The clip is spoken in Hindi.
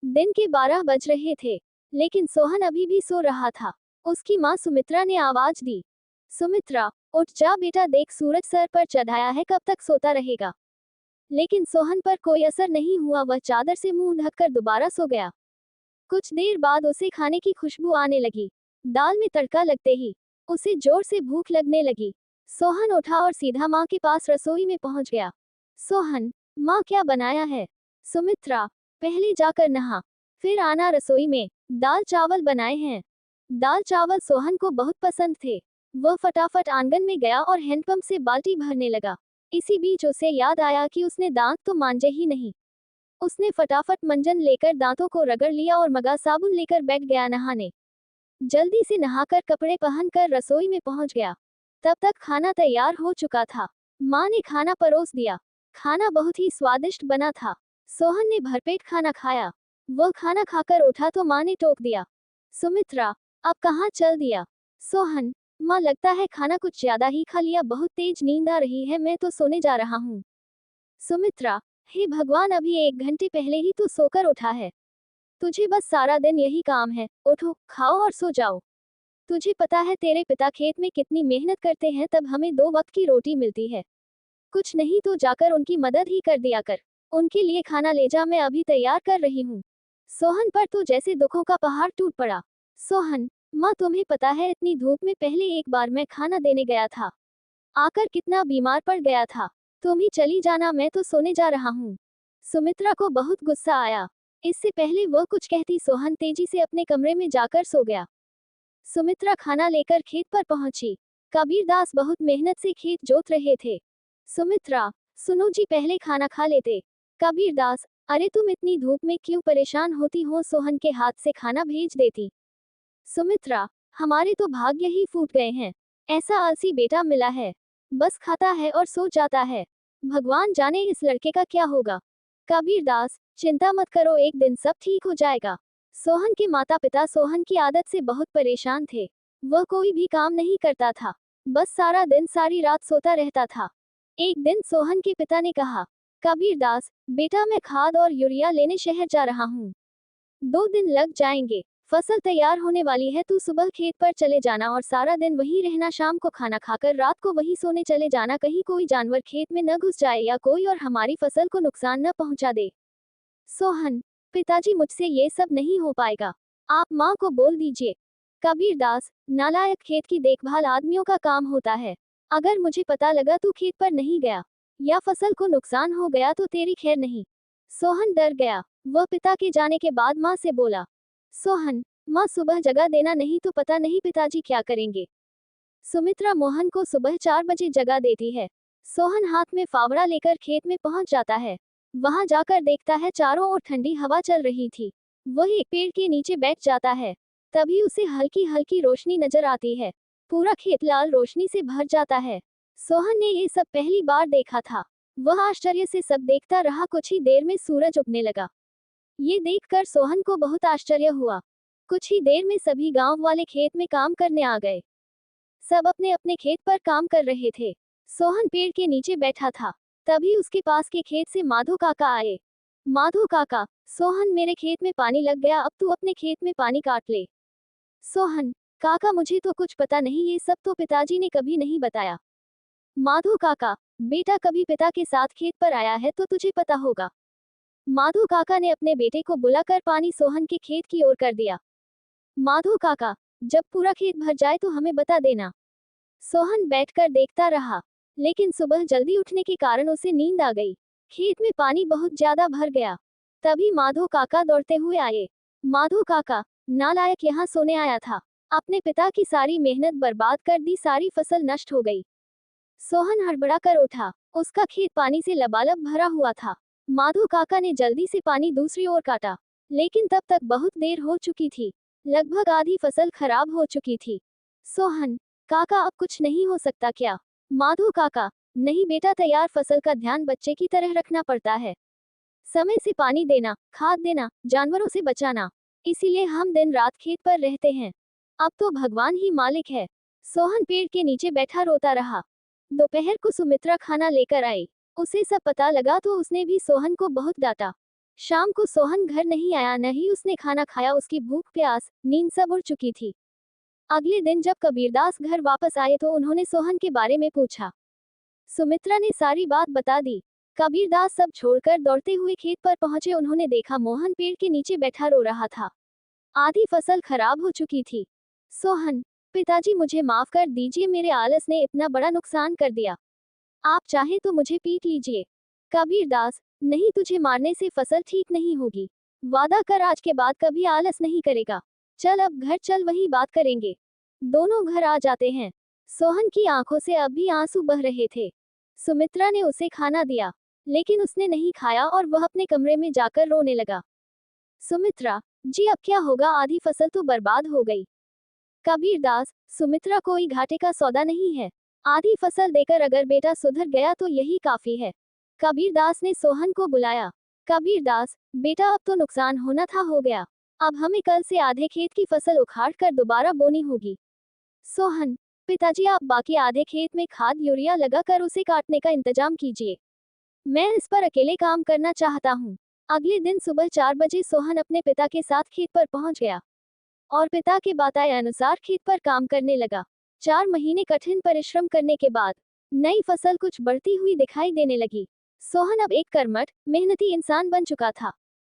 दिन के 12 बज रहे थे, लेकिन सोहन अभी भी सो रहा था। उसकी माँ सुमित्रा ने आवाज दी, सुमित्रा, उठ जा बेटा, देख सूरज सर पर चढ़ाया है, कब तक सोता रहेगा। लेकिन सोहन पर कोई असर नहीं हुआ, वह चादर से मुंह ढककर दोबारा सो गया। कुछ देर बाद उसे खाने की खुशबू आने लगी। दाल में तड़का लगते ही उसे जोर से भूख लगने लगी। सोहन उठा और सीधा माँ के पास रसोई में पहुंच गया। सोहन, माँ क्या बनाया है? सुमित्रा, पहले जाकर नहा, फिर आना रसोई में, दाल चावल बनाए हैं। दाल चावल सोहन को बहुत पसंद थे। वह फटाफट आंगन में गया और हैंडपंप से बाल्टी भरने लगा। इसी बीच उसे याद आया कि उसने दांत तो मांजे ही नहीं। उसने फटाफट मंजन लेकर दांतों को रगड़ लिया और मगा साबुन लेकर बैठ गया नहाने। जल्दी से नहाकर कपड़े पहनकर रसोई में पहुंच गया। तब तक खाना तैयार हो चुका था। माँ ने खाना परोस दिया। खाना बहुत ही स्वादिष्ट बना था। सोहन ने भरपेट खाना खाया। वह खाना खाकर उठा तो माँ ने टोक दिया, सुमित्रा, अब कहाँ चल दिया? सोहन, माँ लगता है खाना कुछ ज्यादा ही खा लिया, बहुत तेज नींद आ रही है, मैं तो सोने जा रहा हूँ। सुमित्रा, हे भगवान, अभी 1 घंटे पहले ही तो सोकर उठा है। तुझे बस सारा दिन यही काम है, उठो, खाओ और सो जाओ। तुझे पता है तेरे पिता खेत में कितनी मेहनत करते हैं, तब हमें 2 वक्त की रोटी मिलती है। कुछ नहीं तो जाकर उनकी मदद ही कर दिया कर। उनके लिए खाना ले जा, मैं अभी तैयार कर रही हूँ। सोहन पर तो जैसे दुखों का पहाड़ टूट पड़ा। सोहन, माँ तुम्हें पता है इतनी धूप में पहले एक बार मैं खाना देने गया था, आकर कितना बीमार पड़ गया था। तुम ही चली जाना, मैं तो सोने जा रहा हूँ। सुमित्रा को बहुत गुस्सा आया। इससे पहले वह कुछ कहती, सोहन तेजी से अपने कमरे में जाकर सो गया। सुमित्रा खाना लेकर खेत पर पहुंची। कबीर दास बहुत मेहनत से खेत जोत रहे थे। सुमित्रा, सुनो जी, पहले खाना खा लेते। कबीर दास, अरे तुम इतनी धूप में क्यों परेशान होती हो, सोहन के हाथ से खाना भेज देती। सुमित्रा, हमारे तो भाग्य ही फूट गए हैं। ऐसा आलसी बेटा मिला है, बस खाता है और सो जाता है। भगवान जाने इस लड़के का क्या होगा। कबीर दास, चिंता मत करो, एक दिन सब ठीक हो जाएगा। सोहन के माता पिता सोहन की आदत से बहुत परेशान थे। वह कोई भी काम नहीं करता था, बस सारा दिन सारी रात सोता रहता था। एक दिन सोहन के पिता ने कहा, कबीर दास, बेटा मैं खाद और यूरिया लेने शहर जा रहा हूँ। 2 दिन लग जाएंगे। फसल तैयार होने वाली है, तू सुबह खेत पर चले जाना और सारा दिन वहीं रहना, शाम को खाना खाकर रात को वहीं सोने चले जाना, कहीं कोई जानवर खेत में न घुस जाए या कोई और हमारी फसल को नुकसान न पहुंचा दे। सोहन, पिताजी मुझसे ये सब नहीं हो पाएगा, आप माँ को बोल दीजिए। कबीर दास, नालायक, खेत की देखभाल आदमियों का काम होता है। अगर मुझे पता लगा तू खेत पर नहीं गया या फसल को नुकसान हो गया तो तेरी खैर नहीं। सोहन डर गया। वह पिता के जाने के बाद माँ से बोला, सोहन, माँ सुबह जगा देना, नहीं तो पता नहीं पिताजी क्या करेंगे। सुमित्रा मोहन को सुबह 4 बजे जगा देती है। सोहन हाथ में फावड़ा लेकर खेत में पहुंच जाता है। वहां जाकर देखता है चारों ओर ठंडी हवा चल रही थी। वह एक पेड़ के नीचे बैठ जाता है। तभी उसे हल्की हल्की रोशनी नजर आती है। पूरा खेत लाल रोशनी से भर जाता है। सोहन ने ये सब पहली बार देखा था। वह आश्चर्य से सब देखता रहा। कुछ ही देर में सूरज उगने लगा। ये देखकर सोहन को बहुत आश्चर्य हुआ। कुछ ही देर में सभी गांव वाले खेत में काम करने आ गए। सब अपने अपने खेत पर काम कर रहे थे। सोहन पेड़ के नीचे बैठा था। तभी उसके पास के खेत से माधो काका आए। माधो काका, सोहन, मेरे खेत में पानी लग गया, अब तू अपने खेत में पानी काट ले। सोहन, काका मुझे तो कुछ पता नहीं, ये सब तो पिताजी ने कभी नहीं बताया। माधो काका, बेटा कभी पिता के साथ खेत पर आया है तो तुझे पता होगा। माधो काका ने अपने बेटे को बुलाकर पानी सोहन के खेत की ओर कर दिया। माधो काका, जब पूरा खेत भर जाए तो हमें बता देना। सोहन बैठकर देखता रहा, लेकिन सुबह जल्दी उठने के कारण उसे नींद आ गई। खेत में पानी बहुत ज्यादा भर गया। तभी माधो काका दौड़ते हुए आए। माधो काका, नालायक, यहाँ सोने आया था, अपने पिता की सारी मेहनत बर्बाद कर दी, सारी फसल नष्ट हो गई। सोहन हड़बड़ा कर उठा। उसका खेत पानी से लबालब भरा हुआ था। माधो काका ने जल्दी से पानी दूसरी ओर काटा, लेकिन तब तक बहुत देर हो चुकी थी। लगभग आधी फसल खराब हो चुकी थी। सोहन, काका अब कुछ नहीं हो सकता क्या? माधो काका, नहीं बेटा, तैयार फसल का ध्यान बच्चे की तरह रखना पड़ता है। समय से पानी देना, खाद देना, जानवरों से बचाना, इसीलिए हम दिन रात खेत पर रहते हैं। अब तो भगवान ही मालिक है। सोहन पेड़ के नीचे बैठा रोता रहा। दोपहर को सुमित्रा खाना लेकर आई। उसे सब पता लगा तो उसने भी सोहन को बहुत डांटा। शाम को सोहन घर नहीं आया, न ही उसने खाना खाया। उसकी भूख प्यास नींद सब उड़ चुकी थी। अगले दिन जब कबीरदास घर वापस आए तो उन्होंने सोहन के बारे में पूछा। सुमित्रा ने सारी बात बता दी। कबीरदास सब छोड़कर दौड़ते हुए खेत पर पहुंचे। उन्होंने देखा मोहन पेड़ के नीचे बैठा रो रहा था। आधी फसल खराब हो चुकी थी। सोहन, पिताजी मुझे माफ कर दीजिए, मेरे आलस ने इतना बड़ा नुकसान कर दिया। आप चाहे तो मुझे पीट लीजिए। कबीरदास, नहीं, तुझे मारने से फसल ठीक नहीं होगी। वादा कर आज के बाद कभी आलस नहीं करेगा। चल अब घर चल, वही बात करेंगे। दोनों घर आ जाते हैं। सोहन की आंखों से अब भी आंसू बह रहे थे। सुमित्रा ने उसे खाना दिया, लेकिन उसने नहीं खाया और वह अपने कमरे में जाकर रोने लगा। सुमित्रा, जी अब क्या होगा, आधी फसल तो बर्बाद हो गई। कबीरदास, सुमित्रा कोई घाटे का सौदा नहीं है। आधी फसल देकर अगर बेटा सुधर गया तो यही काफी है। कबीरदास ने सोहन को बुलाया। कबीरदास, बेटा अब तो नुकसान होना था, हो गया। अब हमें कल से आधे खेत की फसल उखाड़ कर दोबारा बोनी होगी। सोहन, पिताजी आप बाकी आधे खेत में खाद यूरिया लगाकर उसे काटने का इंतजाम कीजिए। मैं इस पर अकेले काम करना चाहता हूँ। अगले दिन सुबह 4 बजे सोहन अपने पिता के साथ खेत पर पहुंच गया और पिता के बताए अनुसार खेत पर काम करने लगा। 4 महीने कठिन परिश्रम करने के बाद नई फसल कुछ बढ़ती हुई दिखाई देने लगी। सोहन अब एक कर्मठ, मेहनती इंसान बन चुका था।